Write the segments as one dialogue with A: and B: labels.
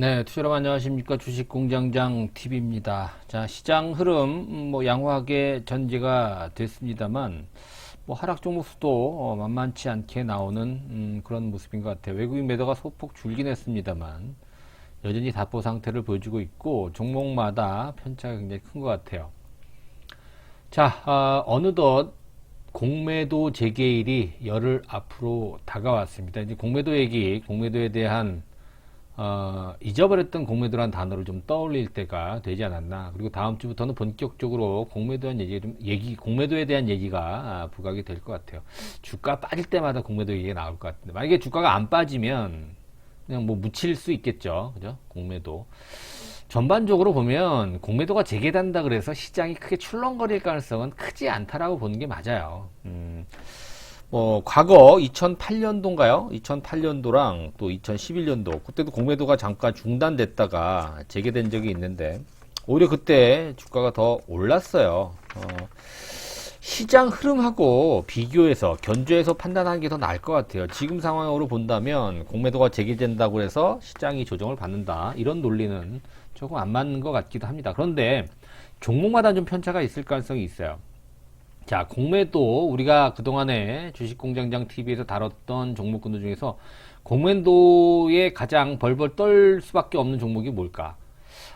A: 네, 투자로 안녕하십니까. 주식공장장 TV입니다. 자, 시장 흐름, 양호하게 전개가 됐습니다만, 하락 종목 수도 만만치 않게 나오는 그런 모습인 것 같아요. 외국인 매도가 소폭 줄긴 했습니다만, 여전히 답보 상태를 보여주고 있고, 종목마다 편차가 굉장히 큰 것 같아요. 자, 어느덧 공매도 재개일이 열흘 앞으로 다가왔습니다. 이제 공매도에 대한 잊어버렸던 공매도란 단어를 좀 떠올릴 때가 되지 않았나. 그리고 다음 주부터는 본격적으로 공매도에 대한 얘기가 부각이 될 것 같아요. 주가 빠질 때마다 공매도 얘기가 나올 것 같은데, 만약에 주가가 안 빠지면 그냥 묻힐 수 있겠죠. 그죠? 공매도. 전반적으로 보면 공매도가 재개된다 그래서 시장이 크게 출렁거릴 가능성은 크지 않다라고 보는 게 맞아요. 과거 2008년도인가요? 2008년도랑 또 2011년도, 그때도 공매도가 잠깐 중단됐다가 재개된 적이 있는데, 오히려 그때 주가가 더 올랐어요. 시장 흐름하고 비교해서, 견주해서 판단하는 게 더 나을 것 같아요. 지금 상황으로 본다면, 공매도가 재개된다고 해서 시장이 조정을 받는다. 이런 논리는 조금 안 맞는 것 같기도 합니다. 그런데, 종목마다 좀 편차가 있을 가능성이 있어요. 자, 공매도 우리가 그동안에 주식공장장 TV에서 다뤘던 종목군들 중에서 공매도에 가장 벌벌 떨 수밖에 없는 종목이 뭘까?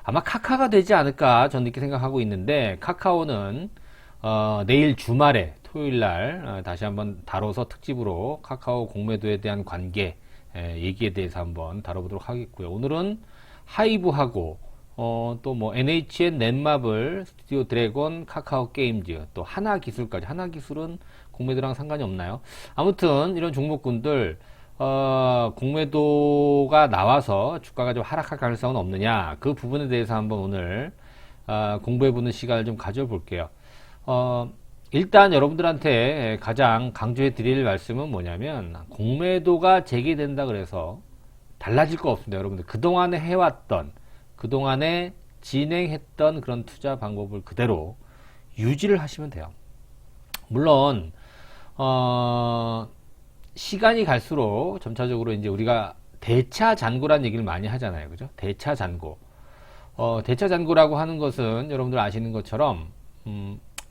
A: 아마 카카가 되지 않을까 저는 이렇게 생각하고 있는데, 카카오는 내일 주말에 토요일날 다시 한번 다뤄서 특집으로 카카오 공매도에 대한 관계 얘기에 대해서 한번 다뤄보도록 하겠고요. 오늘은 하이브하고 또 NHN 넷마블, 스튜디오 드래곤, 카카오 게임즈, 또 하나기술까지. 하나기술은 공매도랑 상관이 없나요? 아무튼 이런 종목군들 공매도가 나와서 주가가 좀 하락할 가능성은 없느냐, 그 부분에 대해서 한번 오늘 공부해보는 시간을 좀 가져볼게요. 일단 여러분들한테 가장 강조해 드릴 말씀은 뭐냐면, 공매도가 재개된다 그래서 달라질 거 없습니다. 여러분들 그동안에 진행했던 그런 투자 방법을 그대로 유지를 하시면 돼요. 물론 시간이 갈수록 점차적으로 이제 우리가 대차 잔고라는 얘기를 많이 하잖아요. 그죠? 대차 잔고. 대차 잔고라고 하는 것은 여러분들 아시는 것처럼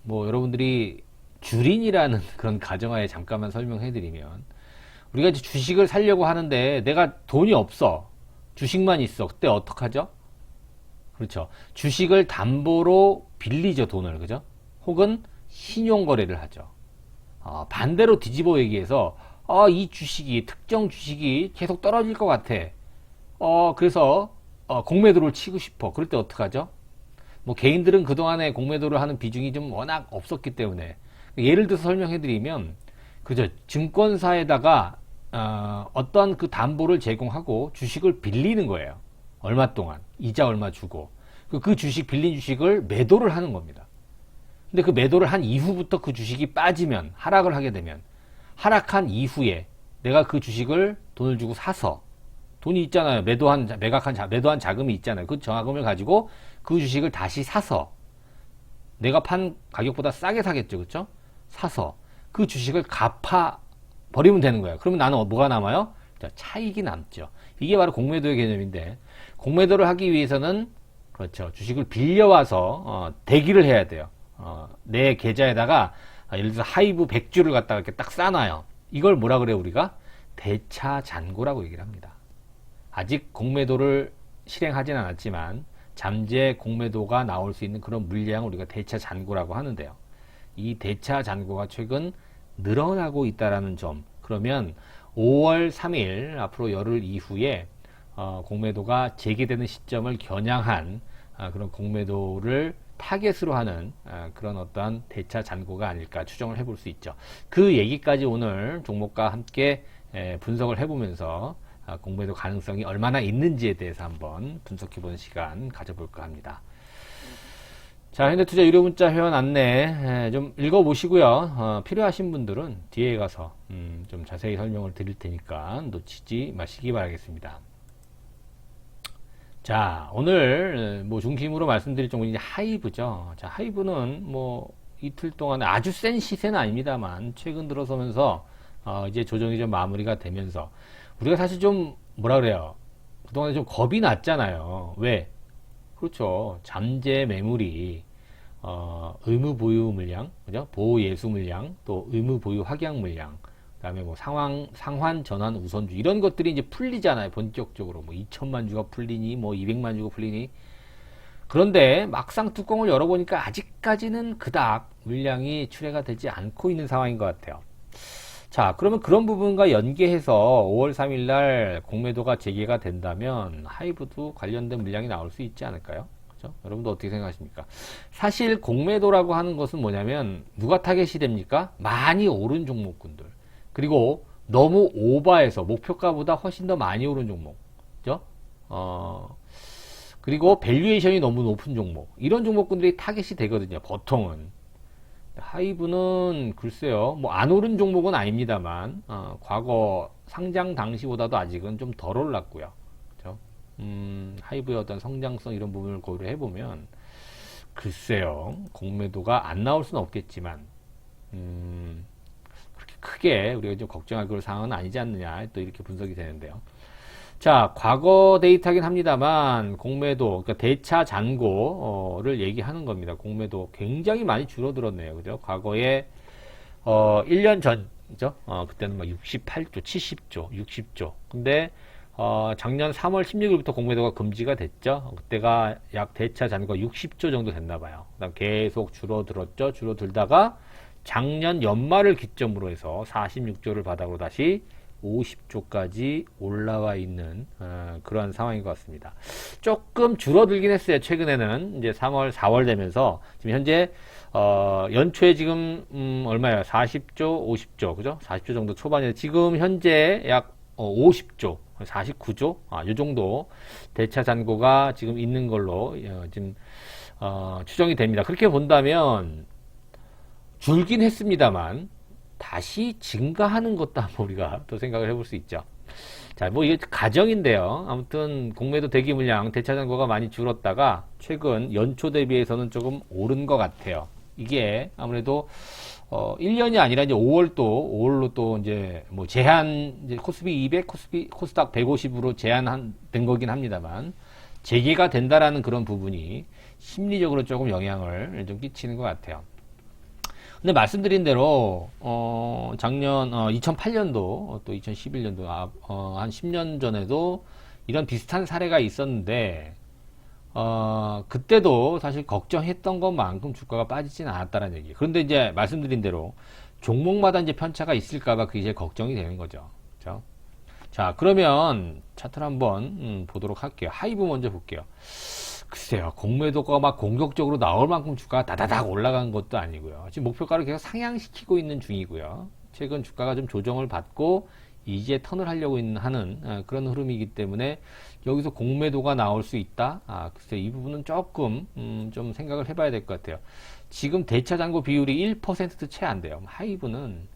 A: 여러분들이 주린이라는 그런 가정하에 잠깐만 설명해 드리면, 우리가 이제 주식을 사려고 하는데 내가 돈이 없어. 주식만 있어. 그때 어떡하죠? 그렇죠. 주식을 담보로 빌리죠, 돈을. 그죠? 혹은 신용거래를 하죠. 반대로 뒤집어 얘기해서, 이 특정 주식이 계속 떨어질 것 같아. 그래서, 공매도를 치고 싶어. 그럴 때 어떡하죠? 개인들은 그동안에 공매도를 하는 비중이 좀 워낙 없었기 때문에. 예를 들어서 설명해드리면, 그죠? 증권사에다가, 어떤 그 담보를 제공하고 주식을 빌리는 거예요. 얼마 동안 이자 얼마 주고 그 주식, 빌린 주식을 매도를 하는 겁니다. 근데 그 매도를 한 이후부터 그 주식이 빠지면, 하락을 하게 되면, 하락한 이후에 내가 그 주식을 돈을 주고 사서, 돈이 있잖아요. 매도한 자금이 있잖아요. 그 자금을 가지고 그 주식을 다시 사서, 내가 판 가격보다 싸게 사겠죠. 그렇죠? 사서 그 주식을 갚아 버리면 되는 거예요. 그러면 나는 뭐가 남아요? 차익이 남죠. 이게 바로 공매도의 개념인데, 공매도를 하기 위해서는, 그렇죠, 주식을 빌려와서 대기를 해야 돼요. 내 계좌에다가 예를 들어서 하이브 100주를 갖다가 이렇게 딱 싸놔요. 이걸 뭐라 그래요? 우리가 대차 잔고라고 얘기를 합니다. 아직 공매도를 실행하진 않았지만 잠재 공매도가 나올 수 있는 그런 물량을 우리가 대차 잔고라고 하는데요. 이 대차 잔고가 최근 늘어나고 있다라는 점. 그러면 5월 3일, 앞으로 열흘 이후에 공매도가 재개되는 시점을 겨냥한 그런 공매도를 타겟으로 하는 그런 어떠한 대차 잔고가 아닐까 추정을 해볼 수 있죠. 그 얘기까지 오늘 종목과 함께 분석을 해보면서 공매도 가능성이 얼마나 있는지에 대해서 한번 분석해보는 시간 가져볼까 합니다. 자, 현대투자 유료 문자 회원 안내 좀 읽어보시고요. 필요하신 분들은 뒤에 가서 좀 자세히 설명을 드릴 테니까 놓치지 마시기 바라겠습니다. 자, 오늘 중심으로 말씀드릴 종목이 이제 하이브죠. 자, 하이브는 이틀 동안 아주 센 시세는 아닙니다만 최근 들어서면서 이제 조정이 좀 마무리가 되면서, 우리가 사실 좀 뭐라 그래요, 그동안에 좀 겁이 났잖아요. 왜? 그렇죠. 잠재 매물이 의무 보유 물량, 그죠? 보호 예수 물량, 또 의무 보유 확약 물량, 그다음에 뭐 상환 전환 우선주 이런 것들이 이제 풀리잖아요. 본격적으로 뭐 2천만 주가 풀리니 뭐 200만 주가 풀리니. 그런데 막상 뚜껑을 열어보니까 아직까지는 그닥 물량이 출회가 되지 않고 있는 상황인 것 같아요. 자, 그러면 그런 부분과 연계해서 5월 3일 날 공매도가 재개가 된다면 하이브도 관련된 물량이 나올 수 있지 않을까요? 그죠? 여러분도 어떻게 생각하십니까? 사실 공매도라고 하는 것은 뭐냐면 누가 타겟이 됩니까? 많이 오른 종목군들. 그리고 너무 오버해서 목표가보다 훨씬 더 많이 오른 종목. 그죠? 그리고 밸류에이션이 너무 높은 종목. 이런 종목군들이 타겟이 되거든요. 보통은. 하이브는 글쎄요, 뭐 안 오른 종목은 아닙니다만 과거 상장 당시보다도 아직은 좀 덜 올랐고요. 그렇죠? 하이브의 어떤 성장성 이런 부분을 고려해 보면 글쎄요, 공매도가 안 나올 수는 없겠지만 그렇게 크게 우리가 좀 걱정할 그런 상황은 아니지 않느냐 또 이렇게 분석이 되는데요. 자, 과거 데이터긴 합니다만 공매도, 그러니까 대차 잔고를 얘기하는 겁니다. 공매도 굉장히 많이 줄어들었네요. 그죠? 과거에 1년 전이죠. 그때는 막 68조, 70조, 60조. 근데 작년 3월 16일부터 공매도가 금지가 됐죠. 그때가 약 대차 잔고가 60조 정도 됐나 봐요. 그다음 계속 줄어들었죠. 줄어들다가 작년 연말을 기점으로 해서 46조를 바닥으로 다시 50조까지 올라와 있는 그러한 상황인 것 같습니다. 조금 줄어들긴 했어요. 최근에는 이제 3월, 4월 되면서 지금 현재 연초에 지금 얼마예요? 40조, 50조, 그죠? 40조 정도 초반에 지금 현재 약 50조, 49조, 요 정도 대차 잔고가 지금 있는 걸로 지금 추정이 됩니다. 그렇게 본다면 줄긴 했습니다만 다시 증가하는 것도 한번 우리가 또 생각을 해볼 수 있죠. 자, 뭐 이게 가정인데요. 아무튼 공매도 대기 물량 대차 잔고가 많이 줄었다가 최근 연초 대비해서는 조금 오른 것 같아요. 이게 아무래도 1년이 아니라 이제 5월로 또 이제 뭐 제한 이제 코스피 200, 코스닥 150으로 제한된 거긴 합니다만 재개가 된다라는 그런 부분이 심리적으로 조금 영향을 좀 끼치는 것 같아요. 근데 말씀드린 대로 작년 2008년도 또 2011년도 한 10년 전에도 이런 비슷한 사례가 있었는데 그때도 사실 걱정했던 것만큼 주가가 빠지진 않았다는 얘기. 그런데 이제 말씀드린 대로 종목마다 이제 편차가 있을까봐 그게 이제 걱정이 되는 거죠. 그렇죠? 자, 그러면 차트를 한번 보도록 할게요. 하이브 먼저 볼게요. 글쎄요, 공매도가 막 공격적으로 나올 만큼 주가가 다다닥 올라간 것도 아니고요. 지금 목표가를 계속 상향시키고 있는 중이고요. 최근 주가가 좀 조정을 받고 이제 턴을 하려고 하는 그런 흐름이기 때문에 여기서 공매도가 나올 수 있다. 글쎄 이 부분은 조금 좀 생각을 해봐야 될 것 같아요. 지금 대차 잔고 비율이 1%도 채 안 돼요. 하이브는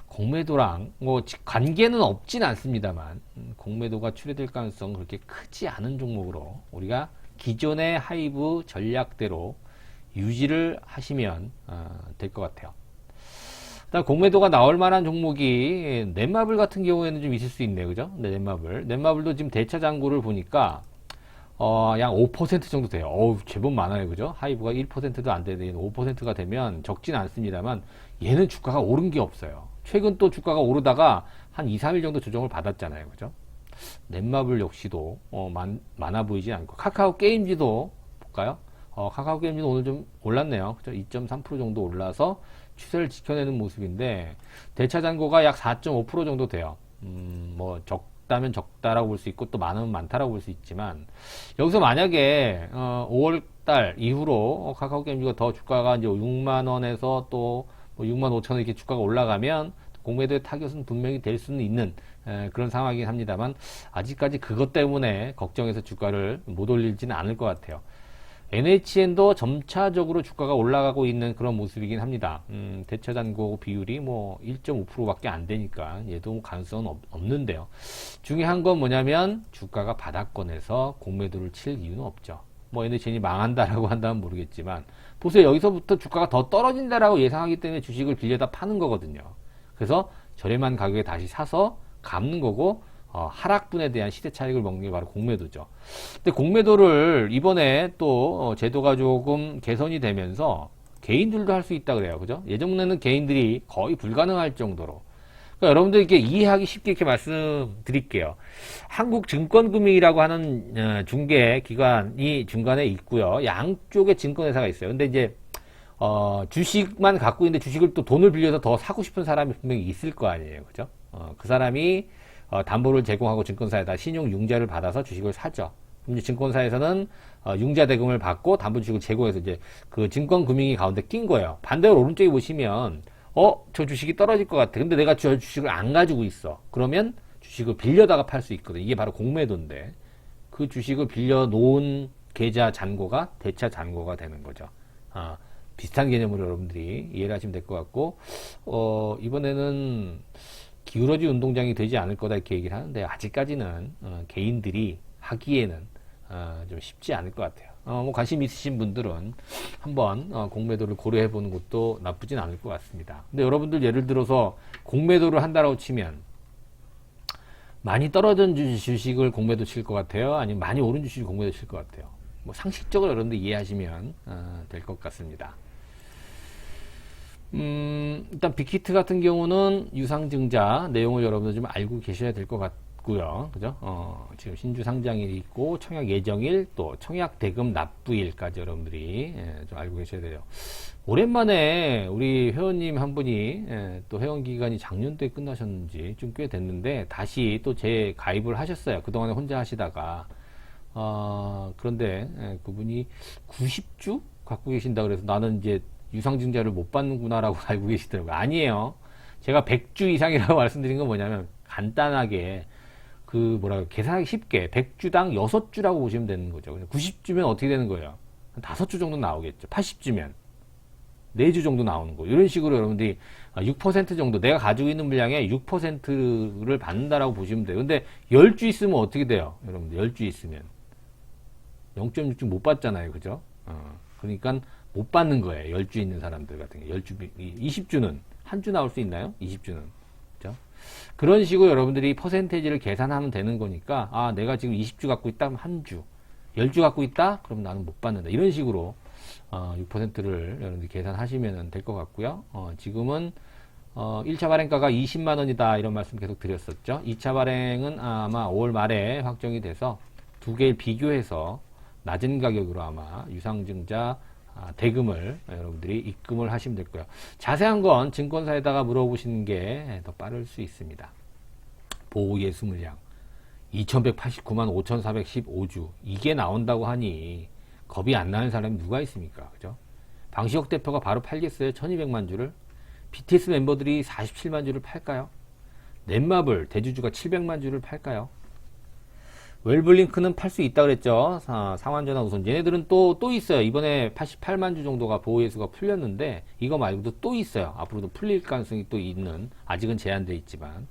A: 공매도랑 뭐 관계는 없진 않습니다만 공매도가 출회될 가능성은 그렇게 크지 않은 종목으로 우리가 기존의 하이브 전략대로 유지를 하시면 될 것 같아요. 일단 공매도가 나올 만한 종목이 넷마블 같은 경우에는 좀 있을 수 있네요. 그죠? 네, 넷마블도 지금 대차 잔고를 보니까 약 5% 정도 돼요. 제법 많아요. 그죠? 하이브가 1%도 안 되는데 5%가 되면 적진 않습니다만 얘는 주가가 오른 게 없어요. 최근 또 주가가 오르다가 한 2, 3일 정도 조정을 받았잖아요. 그죠? 넷마블 역시도 많아 보이지 않고 카카오 게임즈도 볼까요? 카카오 게임즈도 오늘 좀 올랐네요. 그죠? 2.3% 정도 올라서 추세를 지켜내는 모습인데 대차 잔고가 약 4.5% 정도 돼요. 뭐 적다면 적다라고 볼 수 있고 또 많으면 많다라고 볼 수 있지만 여기서 만약에 5월달 이후로 카카오 게임즈가 더 주가가 이제 6만 원에서 또 뭐 6만 5천 원 이렇게 주가가 올라가면 공매도의 타겟은 분명히 될 수는 있는 그런 상황이긴 합니다만 아직까지 그것 때문에 걱정해서 주가를 못 올리지는 않을 것 같아요. NHN도 점차적으로 주가가 올라가고 있는 그런 모습이긴 합니다. 대차 잔고 비율이 뭐 1.5%밖에 안 되니까 얘도 뭐 가능성은 없는데요. 중요한 건 뭐냐면 주가가 바닥권에서 공매도를 칠 이유는 없죠. 뭐 NHN이 망한다라고 한다면 모르겠지만 보세요. 여기서부터 주가가 더 떨어진다라고 예상하기 때문에 주식을 빌려다 파는 거거든요. 그래서 저렴한 가격에 다시 사서 갚는 거고 하락분에 대한 시대 차익을 먹는 게 바로 공매도죠. 근데 공매도를 이번에 또 제도가 조금 개선이 되면서 개인들도 할 수 있다 그래요. 그죠? 예전에는 개인들이 거의 불가능할 정도로. 그러니까 여러분들께 이해하기 쉽게 이렇게 말씀드릴게요. 한국증권금융이라고 하는 중개 기관이 중간에 있고요. 양쪽에 증권회사가 있어요. 근데 이제 주식만 갖고 있는데 주식을 또 돈을 빌려서 더 사고 싶은 사람이 분명히 있을 거 아니에요. 그죠? 그 사람이 담보를 제공하고 증권사에다 신용 융자를 받아서 주식을 사죠. 그럼 이제 증권사에서는 융자 대금을 받고 담보 주식을 제공해서 이제 그 증권금융이 가운데 낀 거예요. 반대로 오른쪽에 보시면 저 주식이 떨어질 것 같아. 근데 내가 저 주식을 안 가지고 있어. 그러면 주식을 빌려다가 팔 수 있거든. 이게 바로 공매도인데 그 주식을 빌려 놓은 계좌 잔고가 대차 잔고가 되는 거죠. 비슷한 개념으로 여러분들이 이해를 하시면 될 것 같고 이번에는 기울어진 운동장이 되지 않을 거다 이렇게 얘기를 하는데 아직까지는 개인들이 하기에는 좀 쉽지 않을 것 같아요. 뭐 관심 있으신 분들은 한번 공매도를 고려해 보는 것도 나쁘진 않을 것 같습니다. 근데 여러분들 예를 들어서 공매도를 한다라고 치면 많이 떨어진 주식을 공매도 칠 것 같아요? 아니면 많이 오른 주식을 공매도 칠 것 같아요? 뭐 상식적으로 여러분들 이해하시면 될 것 같습니다. 일단 빅히트 같은 경우는 유상증자 내용을 여러분들 좀 알고 계셔야 될 것 같고요. 그죠? 지금 신주 상장일이 있고 청약 예정일 또 청약 대금 납부일까지 여러분들이 좀 알고 계셔야 돼요. 오랜만에 우리 회원님 한 분이 또 회원 기간이 작년도에 끝나셨는지 좀 꽤 됐는데 다시 또 재가입을 하셨어요. 그동안에 혼자 하시다가 그런데 그분이 90주 갖고 계신다 그래서 나는 이제 유상증자를 못 받는구나라고 알고 계시더라고요. 아니에요. 제가 100주 이상이라고 말씀드린 건 뭐냐면 간단하게 계산하기 쉽게 100주당 6주라고 보시면 되는 거죠. 90주면 어떻게 되는 거예요? 한 5주 정도 나오겠죠. 80주면 4주 정도 나오는 거. 이런 식으로 여러분들이 6% 정도 내가 가지고 있는 물량의 6%를 받는다라고 보시면 돼요. 근데 10주 있으면 어떻게 돼요? 여러분들 10주 있으면 0.6주 못 받잖아요. 그죠? 그러니까 못 받는 거예요. 10주 있는 사람들 같은 게. 20주는 한 주 나올 수 있나요? 20주는. 그죠? 그런 식으로 여러분들이 퍼센테이지를 계산하면 되는 거니까 내가 지금 20주 갖고 있다 하면 한 주. 10주 갖고 있다? 그럼 나는 못 받는다. 이런 식으로 6%를 여러분들이 계산하시면 될 것 같고요. 지금은 1차 발행가가 20만 원이다 이런 말씀 계속 드렸었죠. 2차 발행은 아마 5월 말에 확정이 돼서 두 개를 비교해서 낮은 가격으로 아마 유상증자 대금을 여러분들이 입금을 하시면 될 거예요. 자세한 건 증권사에다가 물어보시는 게 더 빠를 수 있습니다. 보호예수 물량 2189만 5415주 이게 나온다고 하니 겁이 안 나는 사람이 누가 있습니까? 그죠? 방시혁 대표가 바로 팔겠어요? 1200만 주를? BTS 멤버들이 47만 주를 팔까요? 넷마블 대주주가 700만 주를 팔까요? 웰블링크는 팔 수 있다 그랬죠. 상환전환 우선. 얘네들은 또 있어요. 이번에 88만 주 정도가 보호예수가 풀렸는데 이거 말고도 또 있어요. 앞으로도 풀릴 가능성이 또 있는, 아직은 제한되어 있지만.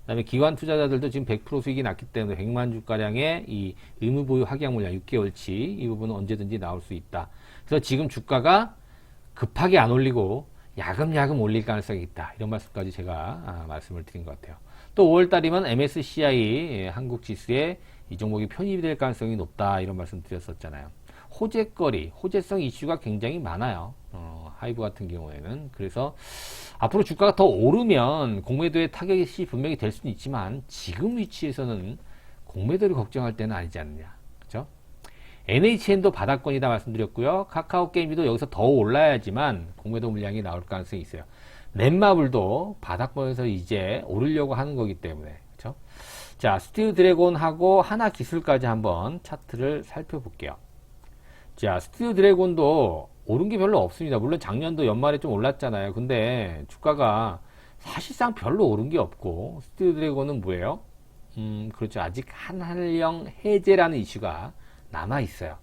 A: 그 다음에 기관 투자자들도 지금 100% 수익이 났기 때문에 100만 주가량의 이 의무보유 확약 물량 6개월치 이 부분은 언제든지 나올 수 있다. 그래서 지금 주가가 급하게 안 올리고 야금야금 올릴 가능성이 있다. 이런 말씀까지 제가 말씀을 드린 것 같아요. 또 5월달이면 MSCI 한국 지수에 이 종목이 편입이 될 가능성이 높다 이런 말씀 드렸었잖아요. 호재거리, 호재성 이슈가 굉장히 많아요. 하이브 같은 경우에는. 그래서 앞으로 주가가 더 오르면 공매도의 타격이 분명히 될 수는 있지만 지금 위치에서는 공매도를 걱정할 때는 아니지 않느냐. 그죠? NHN도 바닥권이다 말씀드렸고요. 카카오게임도 여기서 더 올라야지만 공매도 물량이 나올 가능성이 있어요. 넷마블도 바닥권에서 이제 오르려고 하는 거기 때문에. 그죠? 자, 스튜디오 드래곤하고 하나기술까지 한번 차트를 살펴볼게요. 자, 스튜디오 드래곤도 오른 게 별로 없습니다. 물론 작년도 연말에 좀 올랐잖아요. 근데 주가가 사실상 별로 오른 게 없고, 스튜디오 드래곤은 뭐예요? 그렇죠. 아직 한한령 해제라는 이슈가 남아있어요.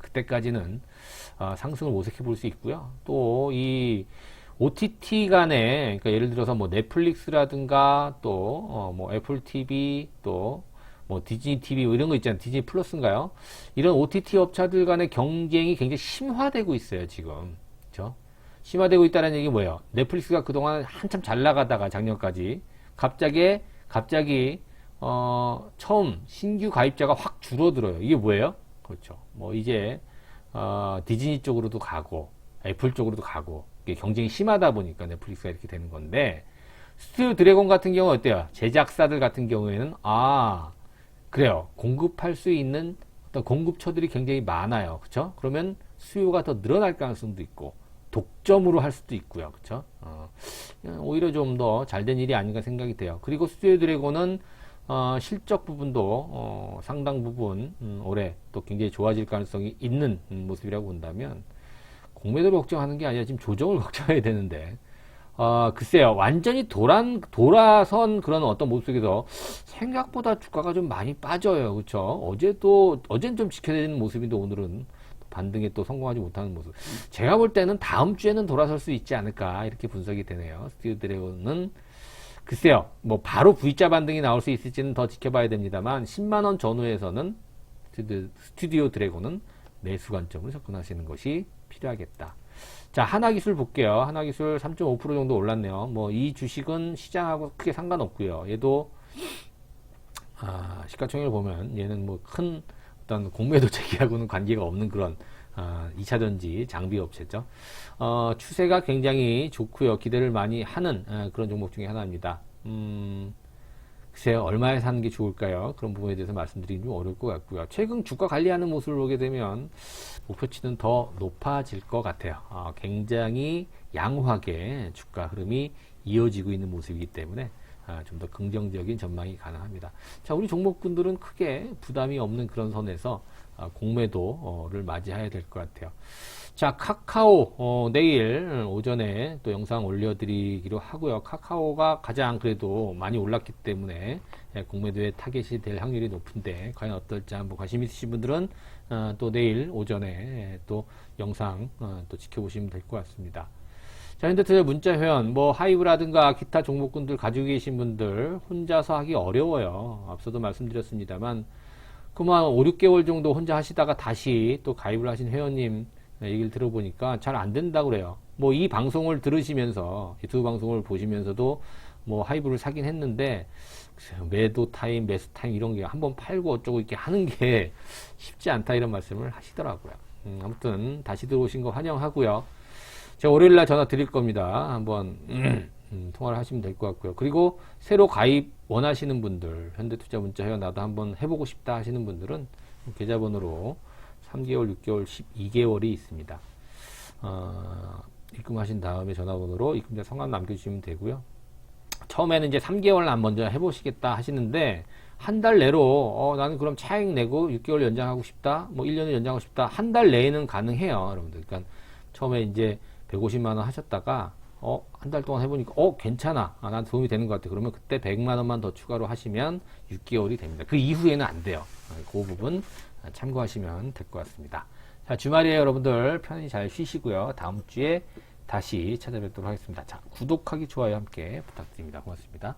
A: 그때까지는 상승을 모색해 볼 수 있고요. 또 이 OTT 간에, 그러니까 예를 들어서 뭐 넷플릭스라든가 또 뭐 애플 TV 또 뭐 디즈니 TV 뭐 이런 거 있잖아요. 디즈니 플러스인가요? 이런 OTT 업체들 간의 경쟁이 굉장히 심화되고 있어요, 지금. 그렇죠? 심화되고 있다는 얘기 뭐예요? 넷플릭스가 그동안 한참 잘 나가다가 작년까지 갑자기 처음 신규 가입자가 확 줄어들어요. 이게 뭐예요? 그렇죠. 뭐 이제 디즈니 쪽으로도 가고 애플 쪽으로도 가고 이게 경쟁이 심하다 보니까 넷플릭스가 이렇게 되는 건데 스튜디오 드래곤 같은 경우 어때요? 제작사들 같은 경우에는 그래요. 공급할 수 있는 어떤 공급처들이 굉장히 많아요. 그렇죠? 그러면 수요가 더 늘어날 가능성도 있고 독점으로 할 수도 있고요. 그렇죠? 오히려 좀 더 잘된 일이 아닌가 생각이 돼요. 그리고 스튜디오 드래곤은 실적 부분도 상당 부분 올해 또 굉장히 좋아질 가능성이 있는 모습이라고 본다면 공매도를 걱정하는 게 아니라 지금 조정을 걱정해야 되는데 글쎄요, 완전히 돌아선 그런 어떤 모습 속에서 생각보다 주가가 좀 많이 빠져요. 그쵸? 어제는 좀 지켜야 되는 모습인데 오늘은 반등에 또 성공하지 못하는 모습. 제가 볼 때는 다음 주에는 돌아설 수 있지 않을까, 이렇게 분석이 되네요. 스튜디오 드래곤은 글쎄요, 뭐 바로 V자 반등이 나올 수 있을지는 더 지켜봐야 됩니다만 10만원 전후에서는 스튜디오 드래곤은 매수 관점으로 접근하시는 것이 필요하겠다. 자, 하나기술 볼게요. 하나기술 3.5% 정도 올랐네요. 뭐 이 주식은 시장하고 크게 상관없고요. 얘도 시가총액을 보면 얘는 뭐 큰 어떤 공매도 체계하고는 관계가 없는 그런 2차전지 장비 업체죠. 추세가 굉장히 좋고요. 기대를 많이 하는 그런 종목 중에 하나입니다. 글쎄요, 얼마에 사는 게 좋을까요? 그런 부분에 대해서 말씀드리기 좀 어려울 것 같고요. 최근 주가 관리하는 모습을 보게 되면 목표치는 더 높아질 것 같아요. 굉장히 양호하게 주가 흐름이 이어지고 있는 모습이기 때문에 좀 더 긍정적인 전망이 가능합니다. 자, 우리 종목군들은 크게 부담이 없는 그런 선에서 공매도를 맞이해야 될 것 같아요. 자, 카카오 내일 오전에 또 영상 올려드리기로 하고요. 카카오가 가장 그래도 많이 올랐기 때문에 공매도에 타겟이 될 확률이 높은데 과연 어떨지 한번 관심 있으신 분들은 또 내일 오전에 또 영상 또 지켜보시면 될 것 같습니다. 자, 현대투자 문자 회원, 뭐 하이브라든가 기타 종목군들 가지고 계신 분들 혼자서 하기 어려워요. 앞서도 말씀드렸습니다만 그만 5, 6개월 정도 혼자 하시다가 다시 또 가입을 하신 회원님 얘기를 들어보니까 잘 안 된다고 그래요. 뭐 이 방송을 들으시면서 유튜브 방송을 보시면서도 뭐 하이브를 사긴 했는데 매도 타임, 매수 타임 이런 게 한번 팔고 어쩌고 이렇게 하는 게 쉽지 않다 이런 말씀을 하시더라고요. 아무튼 다시 들어오신 거 환영하고요. 제가 월요일날 전화 드릴 겁니다. 한번 통화를 하시면 될 것 같고요. 그리고 새로 가입 원하시는 분들, 현대투자 문자 회원 나도 한번 해보고 싶다 하시는 분들은 계좌번호로 3개월, 6개월, 12개월이 있습니다. 입금하신 다음에 전화번호로 입금자 성함 남겨주시면 되고요. 처음에는 이제 3개월 먼저 해보시겠다 하시는데 한 달 내로 나는 그럼 차익 내고 6개월 연장하고 싶다, 뭐 1년을 연장하고 싶다, 한 달 내에는 가능해요, 여러분들. 그러니까 처음에 이제 150만 원 하셨다가 한 달 동안 해보니까 괜찮아, 난 도움이 되는 것 같아, 그러면 그때 100만 원만 더 추가로 하시면 6개월이 됩니다. 그 이후에는 안 돼요. 그 부분 참고하시면 될 것 같습니다. 자, 주말이에요, 여러분들. 편히 잘 쉬시고요. 다음 주에 다시 찾아뵙도록 하겠습니다. 자, 구독하기, 좋아요 함께 부탁드립니다. 고맙습니다.